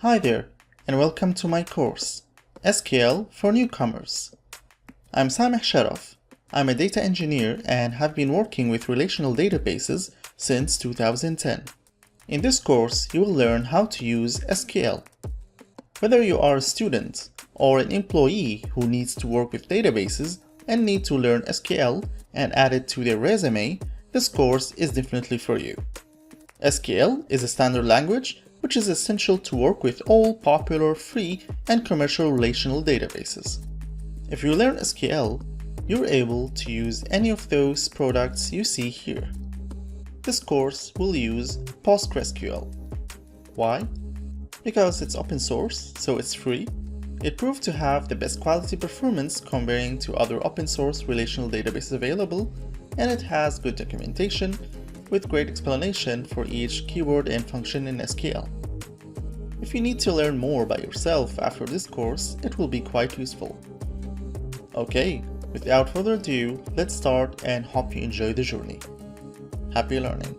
Hi there, and welcome to my course, SQL for Newcomers. I'm Sameh Sharaf. I'm a data engineer and have been working with relational databases since 2010. In this course, you will learn how to use SQL. Whether you are a student or an employee who needs to work with databases and need to learn SQL and add it to their resume, this course is definitely for you. SQL is a standard language which is essential to work with all popular free and commercial relational databases. If you learn SQL, you're able to use any of those products you see here. This course will use PostgreSQL. Why? Because it's open source, so it's free. It proved to have the best quality performance comparing to other open source relational databases available, and it has good documentation with great explanation for each keyword and function in SQL. If you need to learn more by yourself after this course, it will be quite useful. Okay, without further ado, let's start and hope you enjoy the journey. Happy learning!